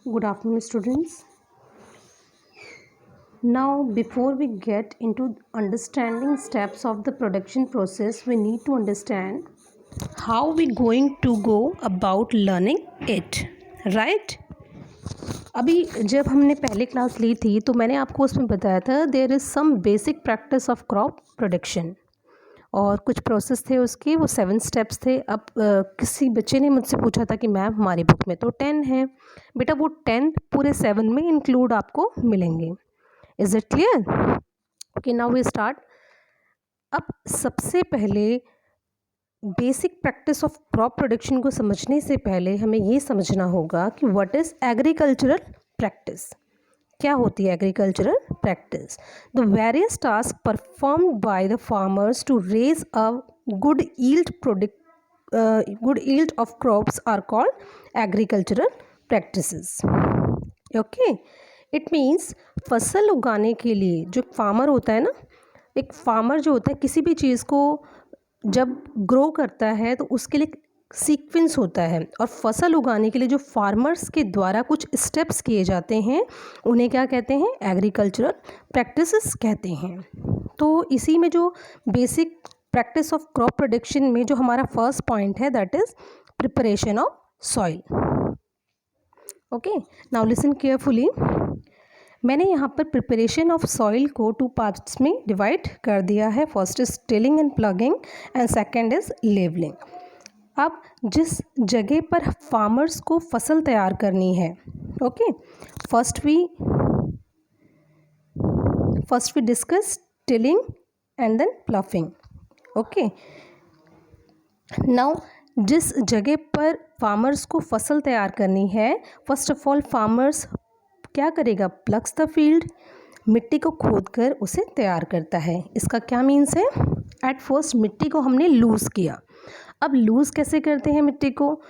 Good afternoon, students. Now, before we get into understanding steps of the production process, we need to understand how we going to go about learning it, right? अभी जब हमने पहले class ली थी तो मैंने आपको उसमें बताया था there is some basic practice of crop production और कुछ प्रोसेस थे उसके, वो 7 स्टेप्स थे। अब किसी बच्चे ने मुझसे पूछा था कि मैम हमारी बुक में तो 10 है। बेटा वो 10 पूरे 7 में इंक्लूड आपको मिलेंगे। Is it clear? Okay, now we start. अब सबसे पहले basic practice of crop production को समझने से पहले हमें ये समझना होगा कि व्हाट इज़ एग्रीकल्चरल प्रैक्टिस। क्या होती है agricultural practice? The various task performed by the farmers to raise a good yield of crops are called agricultural practices. Okay, it means फसल उगाने के लिए जो फार्मर होता है ना, एक फार्मर जो होता है किसी भी चीज़ को जब ग्रो करता है तो उसके लिए सीक्वेंस होता है, और फसल उगाने के लिए जो फार्मर्स के द्वारा कुछ स्टेप्स किए जाते हैं उन्हें क्या कहते हैं? एग्रीकल्चरल प्रैक्टिसेस कहते हैं। तो इसी में जो basic practice of crop production में जो हमारा फर्स्ट पॉइंट है that is preparation of soil. Okay, now listen carefully. मैंने यहाँ पर प्रिपरेशन ऑफ सॉइल को 2 पार्ट्स में डिवाइड कर दिया है। First is tilling and ploughing and second is levelling. अब जिस जगह पर फार्मर्स को फसल तैयार करनी है, okay, first we discuss tilling and then ploughing. Okay, now जिस जगह पर फार्मर्स को फसल तैयार करनी है, फर्स्ट ऑफ ऑल फार्मर्स क्या करेगा? प्लग्स द फील्ड, मिट्टी को खोदकर उसे तैयार करता है। इसका क्या मीन्स है? एट फर्स्ट मिट्टी को हमने लूज़ किया। अब लूज़ कैसे करते हैं मिट्टी को?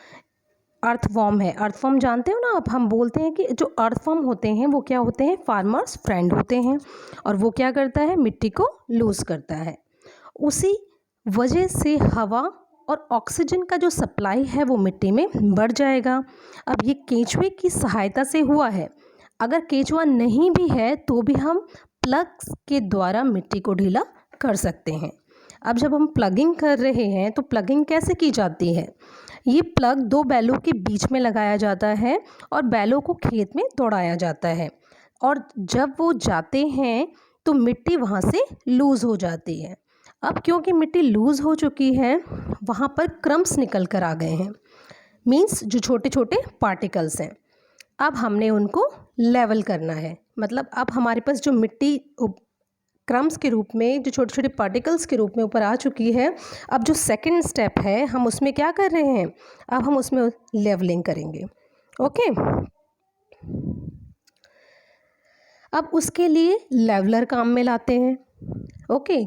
अर्थवॉर्म है, अर्थवॉर्म जानते हो ना आप? हम बोलते हैं कि जो अर्थवॉर्म होते हैं वो क्या होते हैं? फार्मर्स फ्रेंड होते हैं, और वो क्या करता है? मिट्टी को लूज़ करता है। उसी वजह से हवा और ऑक्सीजन का जो सप्लाई है वो मिट्टी में बढ़ जाएगा। अब ये केंचुए की सहायता से हुआ है। अगर केंचुआ नहीं भी है तो भी हम प्लग्स के द्वारा मिट्टी को ढीला कर सकते हैं। अब जब हम प्लगिंग कर रहे हैं तो प्लगिंग कैसे की जाती है? ये प्लग 2 बैलों के बीच में लगाया जाता है और बैलों को खेत में दौड़ाया जाता है, और जब वो जाते हैं तो मिट्टी वहाँ से लूज़ हो जाती है। अब क्योंकि मिट्टी लूज़ हो चुकी है, वहाँ पर क्रम्स निकल कर आ गए हैं, मीन्स जो छोटे छोटे पार्टिकल्स हैं। अब हमने उनको लेवल करना है, मतलब अब हमारे पास जो मिट्टी क्रम्स के रूप में, जो छोटे छोटे पार्टिकल्स के रूप में ऊपर आ चुकी है, अब जो सेकंड स्टेप है हम उसमें क्या कर रहे हैं? अब हम उसमें लेवलिंग करेंगे। ओके, अब उसके लिए लेवलर काम में लाते हैं। ओके,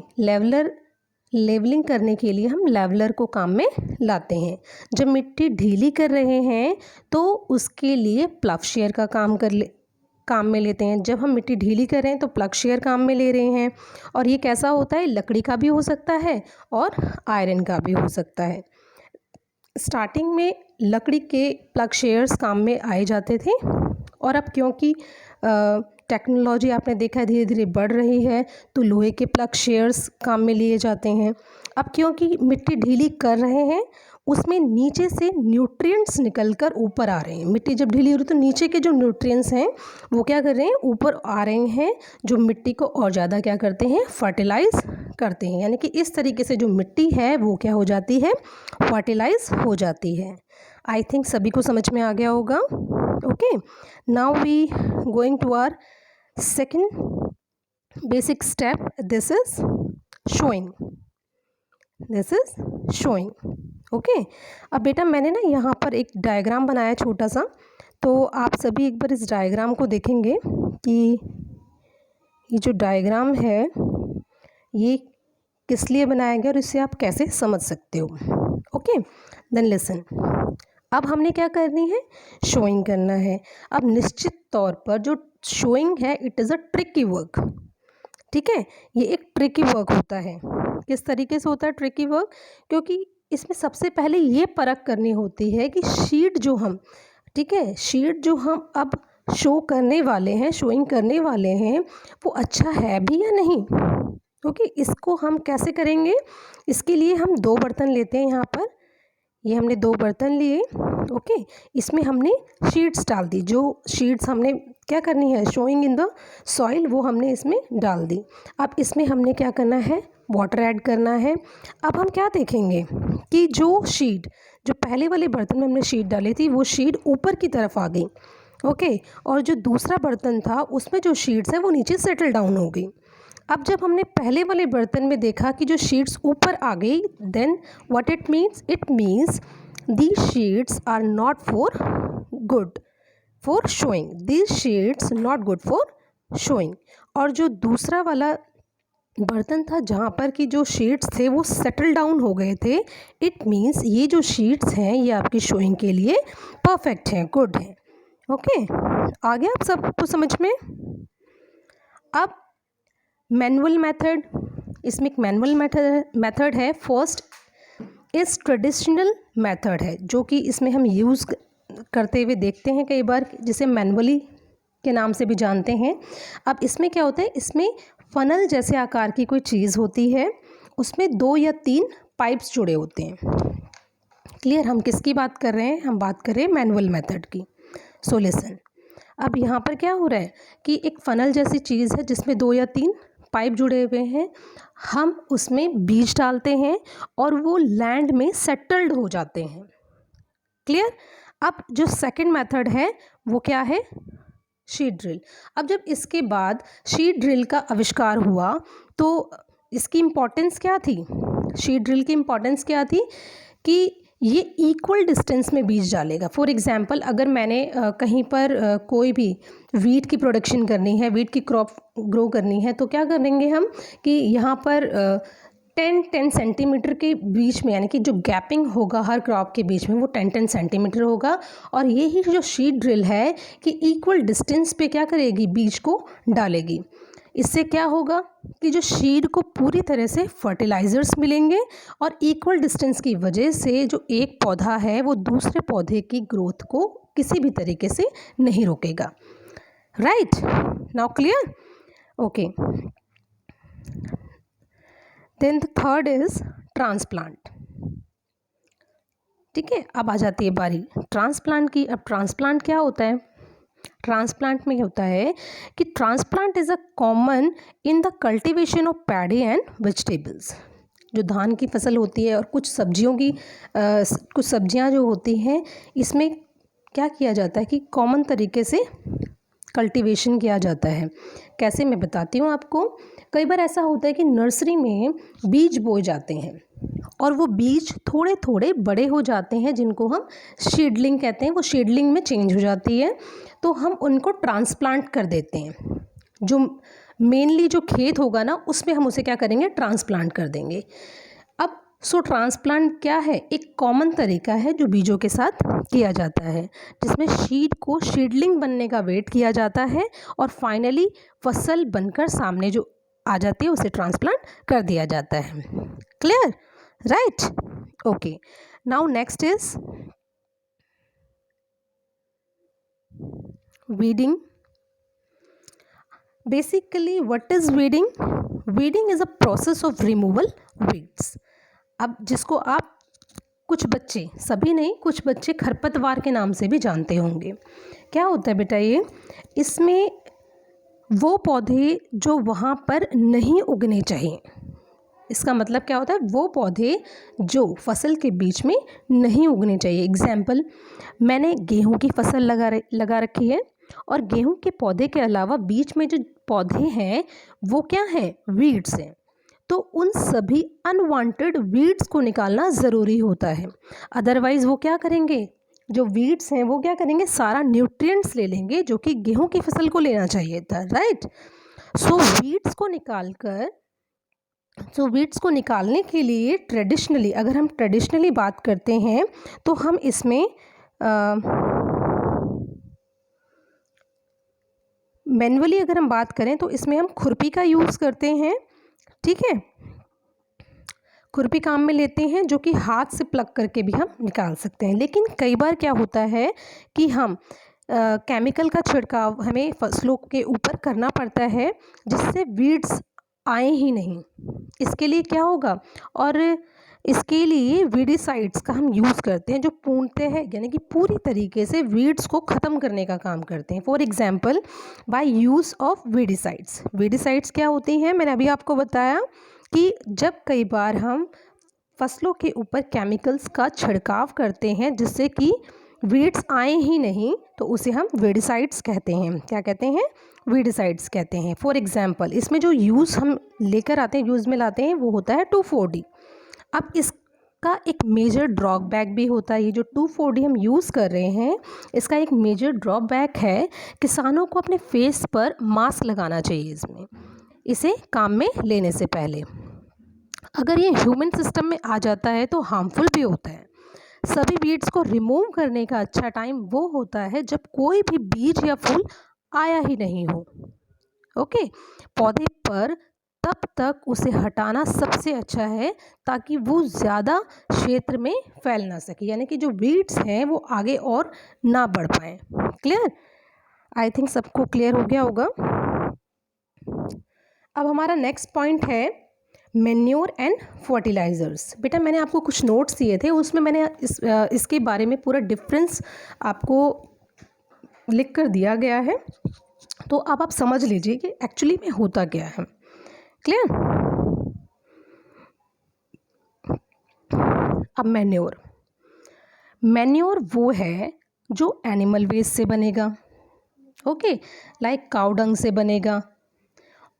लेवलिंग करने के लिए हम लेवलर को काम में लाते हैं। जब मिट्टी ढीली कर रहे हैं तो उसके लिए प्लग शेयर का काम में लेते हैं। जब हम मिट्टी ढीली कर रहे हैं तो प्लग शेयर काम में ले रहे हैं, और ये कैसा होता है? लकड़ी का भी हो सकता है और आयरन का भी हो सकता है। स्टार्टिंग में लकड़ी के प्लग शेयर्स काम में आए जाते थे, और अब क्योंकि टेक्नोलॉजी आपने देखा है धीरे धीरे बढ़ रही है तो लोहे के प्लग शेयर्स काम में लिए जाते हैं। अब क्योंकि मिट्टी ढीली कर रहे हैं उसमें नीचे से न्यूट्रिएंट्स निकलकर ऊपर आ रहे हैं। मिट्टी जब ढीली हो रही है तो नीचे के जो न्यूट्रिएंट्स हैं वो क्या कर रहे हैं? ऊपर आ रहे हैं, जो मिट्टी को और ज़्यादा क्या करते हैं? फर्टिलाइज़ करते हैं। यानी कि इस तरीके से जो मिट्टी है वो क्या हो जाती है? फर्टिलाइज हो जाती है। आई थिंक सभी को समझ में आ गया होगा। Okay, now we going to our second basic step. This is sowing. Okay, अब बेटा मैंने ना यहाँ पर एक डायग्राम बनाया छोटा सा, तो आप सभी एक बार इस डायग्राम को देखेंगे कि ये जो डायग्राम है ये किस लिए बनाया गया और इससे आप कैसे समझ सकते हो। Okay, then listen. अब हमने क्या करनी है? शोइंग करना है। अब निश्चित तौर पर जो शोइंग है it is a tricky work. ठीक है, ये एक ट्रिकी वर्क होता है। किस तरीके से होता है ट्रिकी वर्क? क्योंकि इसमें सबसे पहले ये परख करनी होती है कि शीट जो हम ठीक है। शीट जो हम अब शो करने वाले हैं, शोइंग करने वाले हैं, वो अच्छा है भी या नहीं। ओके, इसको हम कैसे करेंगे, इसके लिए हम 2 बर्तन लेते हैं। यहाँ पर ये हमने 2 बर्तन लिए। ओके, इसमें हमने शीट्स डाल दी। जो शीट्स हमने क्या करनी है, शोइंग इन द सॉइल, वो हमने इसमें डाल दी। अब इसमें हमने क्या करना है, वाटर ऐड करना है। अब हम क्या देखेंगे कि जो शीट, जो पहले वाले बर्तन में हमने शीट डाली थी, वो शीट ऊपर की तरफ आ गई। ओके, और जो दूसरा बर्तन था उसमें जो शीट्स है वो नीचे सेटल डाउन हो गई। अब जब हमने पहले वाले बर्तन में देखा कि जो शीट्स ऊपर आ गई, then what it means these seeds are not for good for sowing, these seeds not good for sowing. और जो दूसरा वाला बर्तन था जहाँ पर कि जो शीट्स थे वो सेटल डाउन हो गए थे, इट मीन्स ये जो शीट्स हैं ये आपकी शोइंग के लिए परफेक्ट हैं, गुड हैं। ओके, आ गया आप सबको समझ में। अब मैनुअल मेथड, इसमें एक मैनुअल मेथड है। फर्स्ट इस ट्रेडिशनल मेथड है, जो कि इसमें हम यूज़ करते हुए देखते हैं कई बार, जिसे मैनुअली के नाम से भी जानते हैं। अब इसमें क्या होता है, इसमें फनल जैसे आकार की कोई चीज़ होती है, उसमें 2 या 3 पाइप्स जुड़े होते हैं। क्लियर, हम किसकी बात कर रहे हैं, हम बात कर रहे हैं मैनुअल मेथड की। सो लिसन, अब यहाँ पर क्या हो रहा है कि एक फनल जैसी चीज़ है जिसमें 2 या 3 पाइप जुड़े हुए हैं, हम उसमें बीज डालते हैं और वो लैंड में सेटल्ड हो जाते हैं। क्लियर। अब जो सेकंड मेथड है वो क्या है, शीट ड्रिल। अब जब इसके बाद शीट ड्रिल का आविष्कार हुआ तो इसकी इम्पोर्टेंस क्या थी, शीट ड्रिल की इम्पोर्टेंस क्या थी कि ये इक्वल डिस्टेंस में बीज डालेगा। फॉर एग्जांपल, अगर मैंने कहीं पर कोई भी वीट की प्रोडक्शन करनी है, वीट की क्रॉप ग्रो करनी है, तो क्या करेंगे हम कि यहाँ पर 10 सेंटीमीटर के बीच में, यानी कि जो गैपिंग होगा हर क्रॉप के बीच में वो 10 सेंटीमीटर होगा। और यही जो शीट ड्रिल है कि इक्वल डिस्टेंस पे क्या करेगी, बीज को डालेगी। इससे क्या होगा कि जो शीड को पूरी तरह से फर्टिलाइजर्स मिलेंगे और इक्वल डिस्टेंस की वजह से जो एक पौधा है वो दूसरे पौधे की ग्रोथ को किसी भी तरीके से नहीं रोकेगा। Right, now clear. Okay, then the third is transplant. ठीक है, अब आ जाती है बारी ट्रांसप्लांट की। अब ट्रांसप्लांट क्या होता है, ट्रांसप्लांट में होता है कि transplant is a common in the cultivation of paddy and vegetables. जो धान की फसल होती है और कुछ सब्जियों की कुछ सब्जियां जो होती हैं, इसमें क्या किया जाता है कि कॉमन तरीके से कल्टीवेशन किया जाता है। कैसे, मैं बताती हूँ आपको। कई बार ऐसा होता है कि नर्सरी में बीज बोए जाते हैं और वो बीज थोड़े थोड़े बड़े हो जाते हैं, जिनको हम सीडलिंग कहते हैं। वो सीडलिंग में चेंज हो जाती है, तो हम उनको ट्रांसप्लांट कर देते हैं। जो मेनली जो खेत होगा ना, उसमें हम उसे क्या करेंगे, ट्रांसप्लांट कर देंगे। अब सो ट्रांसप्लांट क्या है, एक कॉमन तरीका है जो बीजों के साथ किया जाता है, जिसमें सीड को सीडलिंग बनने का वेट किया जाता है और फाइनली फसल बनकर सामने जो आ जाती है उसे ट्रांसप्लांट कर दिया जाता है। Clear, right. Okay, now next is weeding. Basically, what is weeding? Weeding is a process of removal weeds. अब जिसको आप कुछ बच्चे, सभी नहीं, कुछ बच्चे खरपतवार के नाम से भी जानते होंगे। क्या होता है बेटा ये, इसमें वो पौधे जो वहाँ पर नहीं उगने चाहिए, इसका मतलब क्या होता है, वो पौधे जो फसल के बीच में नहीं उगने चाहिए। एग्जाम्पल, मैंने गेहूं की फसल लगा रखी है और गेहूं के पौधे के अलावा बीच में जो पौधे हैं वो क्या हैं, वीड्स हैं। तो उन सभी अनवांटेड वीड्स को निकालना ज़रूरी होता है, अदरवाइज़ वो क्या करेंगे, जो वीड्स हैं वो क्या करेंगे, सारा न्यूट्रिएंट्स ले लेंगे जो कि गेहूं की फसल को लेना चाहिए था। राइट, सो वीड्स को निकालने के लिए ट्रेडिशनली, अगर हम ट्रेडिशनली बात करते हैं तो हम इसमें मैनुअली अगर हम बात करें तो इसमें हम खुरपी का यूज़ करते हैं। ठीक है, खुरपी काम में लेते हैं, जो कि हाथ से प्लग करके भी हम निकाल सकते हैं। लेकिन कई बार क्या होता है कि हम केमिकल का छिड़काव हमें फसलों के ऊपर करना पड़ता है, जिससे वीड्स आए ही नहीं। इसके लिए क्या होगा, और इसके लिए वीडिसाइड्स का हम यूज़ करते हैं, जो पूर्णतः यानी कि पूरी तरीके से वीड्स को ख़त्म करने का काम करते हैं। For example, by use of weedicides. Weedicides क्या होती हैं, मैंने अभी आपको बताया कि जब कई बार हम फसलों के ऊपर केमिकल्स का छिड़काव करते हैं जिससे कि वीड्स आए ही नहीं, तो उसे हम वीडिसाइड्स कहते हैं। क्या कहते हैं, वीडिसाइड्स कहते हैं। फॉर एग्जांपल, इसमें जो यूज़ हम लेकर आते हैं, यूज़ में लाते हैं, वो होता है 2,4-D। अब इसका एक मेजर ड्रॉबैक भी होता है। ये जो 2,4-D हम यूज़ कर रहे हैं, इसका एक मेजर ड्रॉबैक है, किसानों को अपने फेस पर मास्क लगाना चाहिए इसमें, इसे काम में लेने से पहले। अगर ये ह्यूमन सिस्टम में आ जाता है तो हार्मफुल भी होता है। सभी वीड्स को रिमूव करने का अच्छा टाइम वो होता है जब कोई भी बीज या फूल आया ही नहीं हो। ओके, पौधे पर तब तक उसे हटाना सबसे अच्छा है ताकि वो ज़्यादा क्षेत्र में फैल ना सके, यानी कि जो वीड्स हैं वो आगे और ना बढ़ पाएँ। क्लियर? आई थिंक सबको क्लियर हो गया होगा। अब हमारा नेक्स्ट पॉइंट है मैन्योर एंड फर्टिलाइज़र्स। बेटा मैंने आपको कुछ नोट्स दिए थे, उसमें मैंने इसके बारे में पूरा डिफरेंस आपको लिख कर दिया गया है, तो अब आप समझ लीजिए कि एक्चुअली में होता क्या है। क्लियर? अब मैन्योर वो है जो एनिमल वेस्ट से बनेगा, ओके, लाइक काऊ डंग से बनेगा,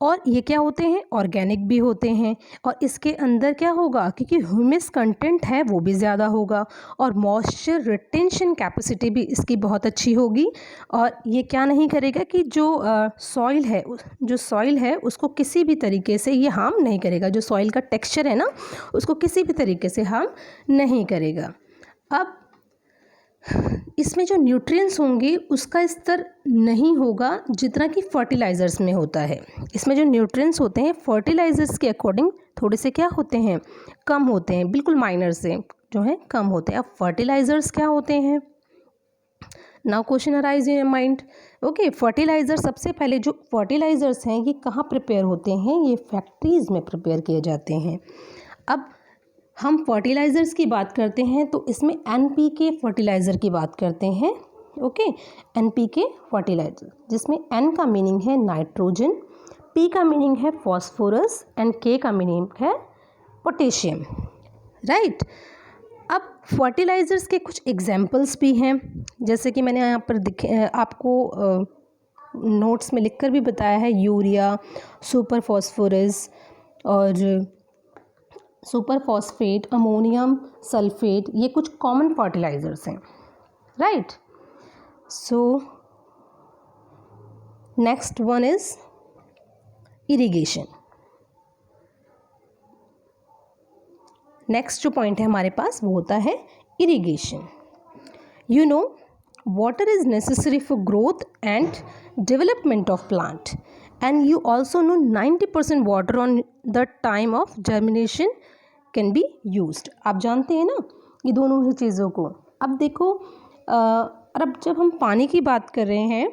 और ये क्या होते हैं, ऑर्गेनिक भी होते हैं, और इसके अंदर क्या होगा, क्योंकि ह्यूमस कंटेंट है वो भी ज़्यादा होगा, और मॉइस्चर रिटेंशन कैपेसिटी भी इसकी बहुत अच्छी होगी। और ये क्या नहीं करेगा कि जो सॉइल है उसको किसी भी तरीके से ये हार्म नहीं करेगा। जो सॉइल का टेक्सचर है ना, उसको किसी भी तरीके से हार्म नहीं करेगा। अब इसमें जो न्यूट्रिएंट्स होंगे उसका स्तर नहीं होगा जितना कि फर्टिलाइज़र्स में होता है। इसमें जो न्यूट्रिएंट्स होते हैं फर्टिलाइज़र्स के अकॉर्डिंग थोड़े से क्या होते हैं, कम होते हैं, बिल्कुल माइनर से जो है कम होते हैं। अब फर्टिलाइज़र्स क्या होते हैं, now question arise in your mind. Okay, fertiliser, सबसे पहले जो फर्टिलाइज़र्स हैं ये कहाँ प्रिपेयर होते हैं, ये फैक्ट्रीज़ में प्रिपेयर किए जाते हैं। अब हम फर्टिलाइज़र्स की बात करते हैं तो इसमें NPK फर्टिलाइज़र की बात करते हैं। ओके, NPK फर्टिलाइज़र, जिसमें N का मीनिंग है नाइट्रोजन, P का मीनिंग है फॉस्फोरस एंड K का मीनिंग है पोटेशियम। राइट? अब फर्टिलाइज़र्स के कुछ एग्जाम्पल्स भी हैं, जैसे कि मैंने यहाँ पर आपको नोट्स में लिखकर भी बताया है, यूरिया, सुपर फॉस्फोरस और सुपर फॉस्फेट, अमोनियम सल्फेट, ये कुछ कॉमन फर्टिलाइज़र्स हैं। Right? So next one is irrigation. Next जो पॉइंट है हमारे पास वो होता है irrigation. You know, water is necessary for growth and development of plant, and you also know 90% water on the time of germination can be used। आप जानते हैं ना ये दोनों ही चीज़ों को। अब देखो, और अब जब हम पानी की बात कर रहे हैं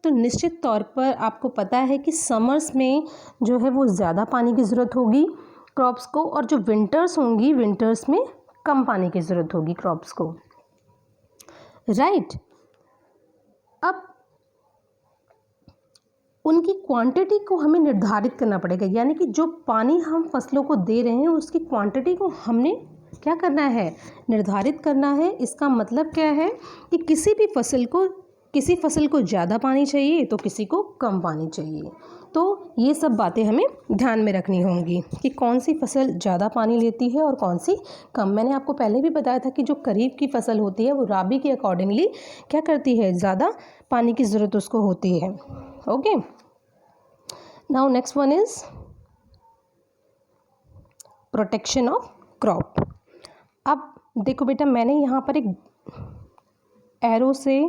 तो निश्चित तौर पर आपको पता है कि समर्स में जो है वो ज़्यादा पानी की ज़रूरत होगी क्रॉप्स को, और जो विंटर्स होंगी विंटर्स में कम पानी की ज़रूरत होगी क्रॉप्स को। राइट? अब उनकी क्वांटिटी को हमें निर्धारित करना पड़ेगा, यानी कि जो पानी हम फसलों को दे रहे हैं उसकी क्वांटिटी को हमने क्या करना है, निर्धारित करना है। इसका मतलब क्या है कि किसी फसल को ज़्यादा पानी चाहिए तो किसी को कम पानी चाहिए। तो ये सब बातें हमें ध्यान में रखनी होंगी कि कौन सी फसल ज़्यादा पानी लेती है और कौन सी कम। मैंने आपको पहले भी बताया था कि जो खरीफ की फसल होती है वो राबी के अकॉर्डिंगली क्या करती है, ज़्यादा पानी की ज़रूरत उसको होती है। Okay, now next one is protection of crop. अब देखो बेटा, मैंने यहाँ पर एक एरो से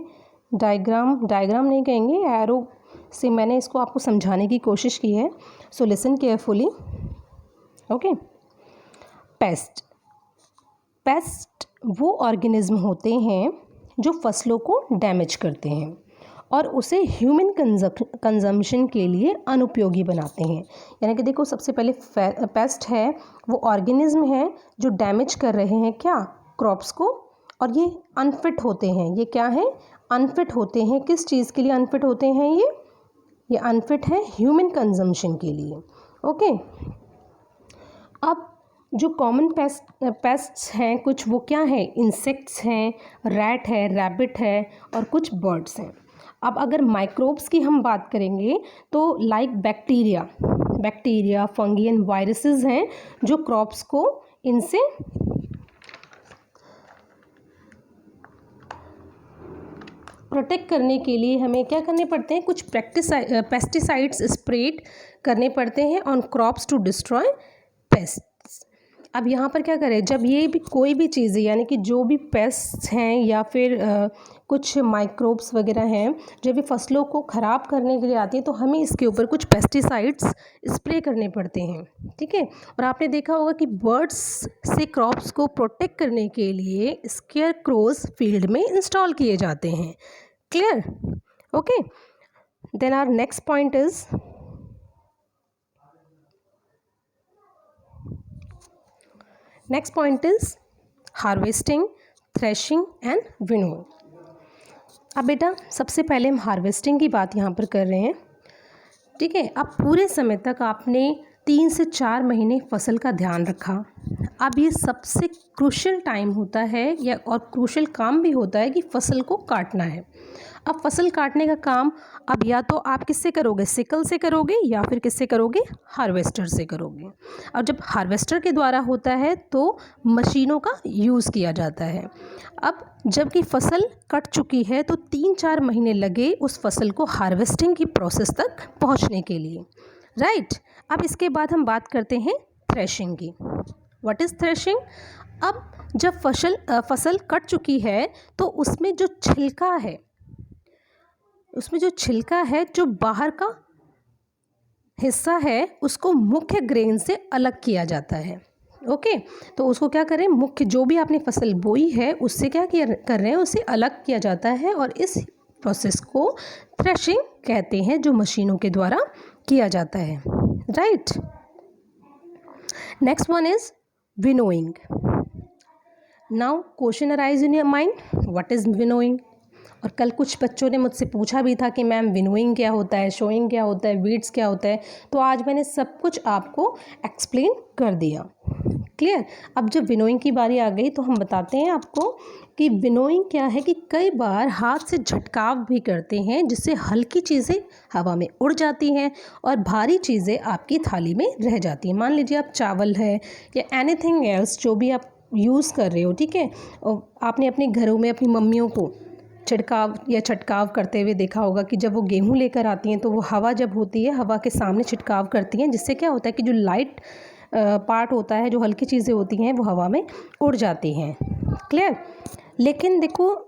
डायग्राम नहीं कहेंगे, एरो से मैंने इसको आपको समझाने की कोशिश की है। So listen carefully. Okay, paste. Paste वो ऑर्गेनिज्म होते हैं जो फसलों को डैमेज करते हैं और उसे ह्यूमन कंजम्पशन के लिए अनुपयोगी बनाते हैं। यानी कि देखो, सबसे पहले पेस्ट है वो ऑर्गेनिज्म है जो डैमेज कर रहे हैं क्या, क्रॉप्स को, और ये अनफिट होते हैं। ये क्या है, अनफिट होते हैं। किस चीज़ के लिए अनफिट होते हैं ये अनफिट है ह्यूमन कंजम्पशन के लिए। ओके, अब जो कॉमन पेस्ट्स हैं कुछ, वो क्या है, इंसेक्ट्स हैं, रैट है, रैबिट है, और कुछ बर्ड्स हैं। अब अगर माइक्रोब्स की हम बात करेंगे तो like bacteria, fungi and viruses हैं जो क्रॉप्स को इनसे प्रोटेक्ट करने के लिए हमें क्या करने पड़ते हैं, कुछ पेस्टिसाइड्स स्प्रेड करने पड़ते हैं on crops to destroy pests. अब यहाँ पर क्या करें, जब ये भी कोई भी चीज़ें, यानी कि जो भी पेस्ट्स हैं या फिर कुछ माइक्रोब्स वगैरह हैं, जब ये फसलों को ख़राब करने के लिए आती है तो हमें इसके ऊपर कुछ पेस्टिसाइड्स स्प्रे करने पड़ते हैं। ठीक है, और आपने देखा होगा कि बर्ड्स से क्रॉप्स को प्रोटेक्ट करने के लिए स्केयर क्रोज फील्ड में इंस्टॉल किए जाते हैं। Clear? Okay, then our next point is harvesting, threshing and winnowing. अब बेटा, सबसे पहले हम हार्वेस्टिंग की बात यहाँ पर कर रहे हैं। ठीक है, अब पूरे समय तक आपने 3 से 4 महीने फसल का ध्यान रखा। अब ये सबसे क्रूशियल टाइम होता है और क्रूशियल काम भी होता है कि फसल को काटना है। अब फसल काटने का काम अब या तो आप किससे करोगे, सिकल से करोगे, या फिर किससे करोगे, हार्वेस्टर से करोगे। और जब हार्वेस्टर के द्वारा होता है तो मशीनों का यूज़ किया जाता है। अब जबकि फसल कट चुकी है तो 3-4 महीने लगे उस फसल को हार्वेस्टिंग की प्रोसेस तक पहुंचने के लिए, राइट। अब इसके बाद हम बात करते हैं थ्रेशिंग की। What is threshing? अब जब फसल कट चुकी है तो उसमें जो छिलका है, जो बाहर का हिस्सा है, उसको मुख्य ग्रेन से अलग किया जाता है। ओके, तो उसको क्या करें, मुख्य जो भी आपने फसल बोई है उससे क्या कर रहे हैं, उसे अलग किया जाता है, और इस प्रोसेस को थ्रेशिंग कहते हैं, जो मशीनों के द्वारा किया जाता है, right. Next one is winnowing. Now question arise in your mind, what is winnowing? और कल कुछ बच्चों ने मुझसे पूछा भी था कि मैम विनोइंग क्या होता है, शोइंग क्या होता है, वीड्स क्या होता है। तो आज मैंने सब कुछ आपको एक्सप्लेन कर दिया। क्लियर? अब जब विनोइंग की बारी आ गई तो हम बताते हैं आपको कि विनोइंग क्या है, कि कई बार हाथ से झटकाव भी करते हैं जिससे हल्की चीज़ें हवा में उड़ जाती हैं और भारी चीज़ें आपकी थाली में रह जाती हैं। मान लीजिए आप चावल है या एनीथिंग एल्स जो भी आप यूज़ कर रहे हो, ठीक है, और आपने अपने घरों में अपनी मम्मियों को छटकाव करते हुए देखा होगा कि जब वो गेहूँ लेकर आती हैं तो वो हवा जब होती है, हवा के सामने छिटकाव करती हैं, जिससे क्या होता है कि जो लाइट पार्ट होता है, जो हल्की चीज़ें होती हैं, वो हवा में उड़ जाती हैं। क्लियर? लेकिन देखो,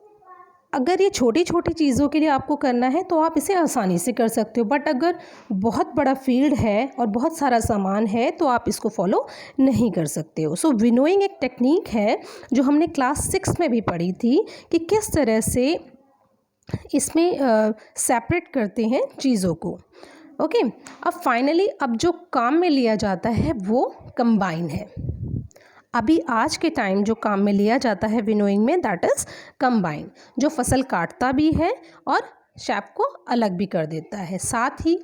अगर ये छोटी छोटी चीज़ों के लिए आपको करना है तो आप इसे आसानी से कर सकते हो, बट अगर बहुत बड़ा फील्ड है और बहुत सारा सामान है तो आप इसको फॉलो नहीं कर सकते हो। सो विनोइंग एक टेक्निक है जो हमने क्लास 6 में भी पढ़ी थी कि किस तरह से इसमें सेपरेट करते हैं चीज़ों को। ओके, अब फाइनली अब जो काम में लिया जाता है वो कंबाइन है। अभी आज के टाइम जो काम में लिया जाता है विनोइंग में, दैट इज़ कंबाइन, जो फसल काटता भी है और शेप को अलग भी कर देता है। साथ ही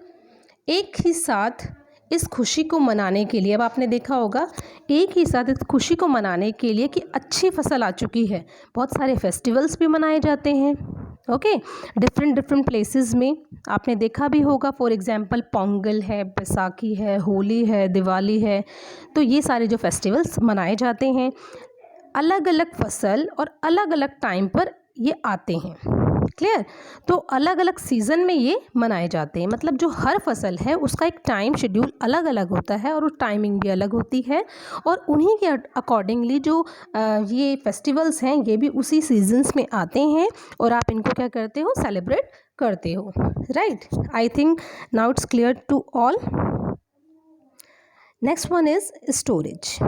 एक ही साथ इस खुशी को मनाने के लिए, अब आपने देखा होगा, एक ही साथ इस खुशी को मनाने के लिए कि अच्छी फसल आ चुकी है, बहुत सारे फेस्टिवल्स भी मनाए जाते हैं। ओके, डिफरेंट प्लेसेस में आपने देखा भी होगा, फॉर एग्जांपल पोंगल है, बैसाखी है, होली है, दिवाली है, तो ये सारे जो फेस्टिवल्स मनाए जाते हैं, अलग अलग फसल और अलग अलग टाइम पर ये आते हैं। क्लियर? तो अलग अलग सीज़न में ये मनाए जाते हैं, मतलब जो हर फसल है उसका एक टाइम शेड्यूल अलग अलग होता है और वो टाइमिंग भी अलग होती है, और उन्हीं के अकॉर्डिंगली जो ये फेस्टिवल्स हैं ये भी उसी सीजन्स में आते हैं और आप इनको क्या करते हो, सेलिब्रेट करते हो, right. I think now it's clear to all. Next one is storage.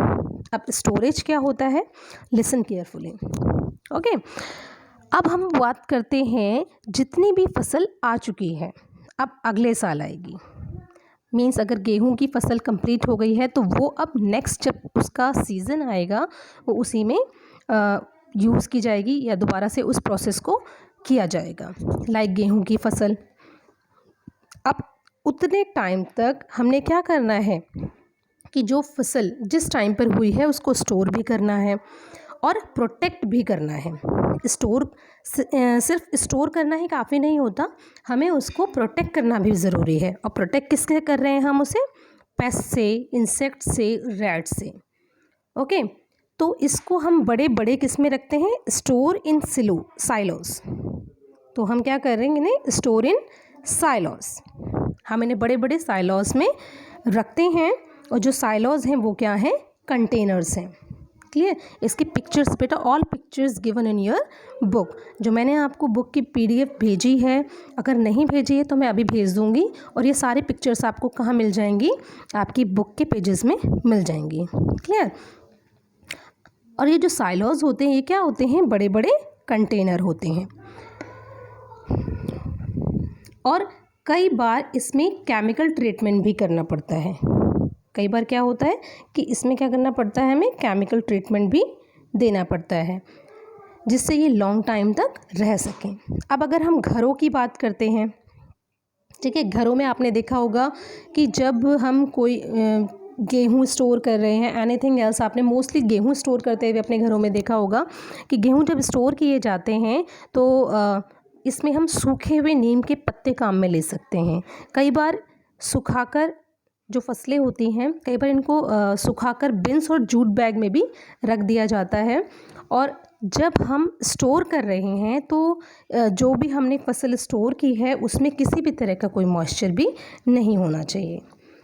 अब स्टोरेज क्या होता है, लिसन केयरफुली। ओके, अब हम बात करते हैं जितनी भी फसल आ चुकी है अब अगले साल आएगी। मीन्स अगर गेहूं की फसल कंप्लीट हो गई है तो वो अब नेक्स्ट जब उसका सीज़न आएगा वो उसी में यूज़ की जाएगी या दोबारा से उस प्रोसेस को किया जाएगा। लाइक गेहूं की फसल, अब उतने टाइम तक हमने क्या करना है कि जो फसल जिस टाइम पर हुई है उसको स्टोर भी करना है और प्रोटेक्ट भी करना है। स्टोर सिर्फ स्टोर करना ही काफ़ी नहीं होता, हमें उसको प्रोटेक्ट करना भी ज़रूरी है। और प्रोटेक्ट किससे कर रहे हैं हम उसे, पेस्ट से, इंसेक्ट से, रैट से। ओके, तो इसको हम बड़े बड़े किस में रखते हैं, स्टोर इन साइलोस। तो हम क्या करेंगे इन्हें, स्टोर इन साइलोस। हम इन्हें बड़े बड़े साइलोस में रखते हैं और जो साइलोस हैं वो क्या हैं, कंटेनर्स हैं। क्लियर। इसकी पिक्चर्स बेटा, all pictures given in your book. जो मैंने आपको बुक की PDF भेजी है, अगर नहीं भेजी है तो मैं अभी भेज दूंगी और ये सारी पिक्चर्स आपको कहाँ मिल जाएंगी, आपकी बुक के पेजेस में मिल जाएंगी। क्लियर। और ये जो साइलोस होते हैं ये क्या होते हैं, बड़े बड़े कंटेनर होते हैं। और कई बार इसमें केमिकल ट्रीटमेंट भी करना पड़ता है। कई बार क्या होता है कि इसमें क्या करना पड़ता है, हमें केमिकल ट्रीटमेंट भी देना पड़ता है जिससे ये लॉन्ग टाइम तक रह सकें। अब अगर हम घरों की बात करते हैं, ठीक है, घरों में आपने देखा होगा कि जब हम कोई गेहूँ स्टोर कर रहे हैं, एनीथिंग एल्स, आपने मोस्टली गेहूँ स्टोर करते हुए अपने घरों में देखा होगा कि गेहूँ जब स्टोर किए जाते हैं तो इसमें हम सूखे हुए नीम के पत्ते काम में ले सकते हैं। कई बार सुखाकर जो फसलें होती हैं, कई बार इनको सुखाकर बिन्स और जूट बैग में भी रख दिया जाता है। और जब हम स्टोर कर रहे हैं तो जो भी हमने फसल स्टोर की है उसमें किसी भी तरह का कोई मॉइस्चर भी नहीं होना चाहिए।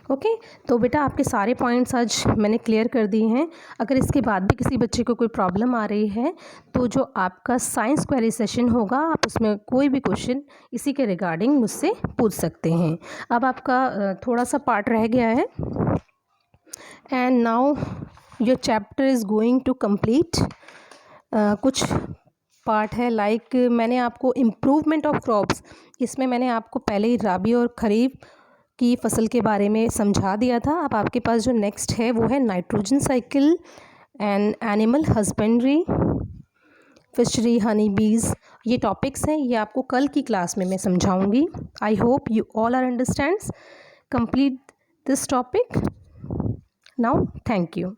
ओके, तो बेटा आपके सारे पॉइंट्स आज मैंने क्लियर कर दिए हैं। अगर इसके बाद भी किसी बच्चे को कोई प्रॉब्लम आ रही है तो जो आपका साइंस क्वेरी सेशन होगा आप उसमें कोई भी क्वेश्चन इसी के रिगार्डिंग मुझसे पूछ सकते हैं। अब आपका थोड़ा सा पार्ट रह गया है and now your chapter is going to complete. कुछ पार्ट है लाइक मैंने आपको इम्प्रूवमेंट ऑफ क्रॉप्स, इसमें मैंने आपको पहले ही राबी और खरीफ की फसल के बारे में समझा दिया था। अब आपके पास जो नेक्स्ट है वो है nitrogen cycle and animal husbandry, fishery, Honey बीज। ये टॉपिक्स हैं, ये आपको कल की क्लास में मैं समझाऊंगी। I hope you all are understands complete this topic now. Thank you.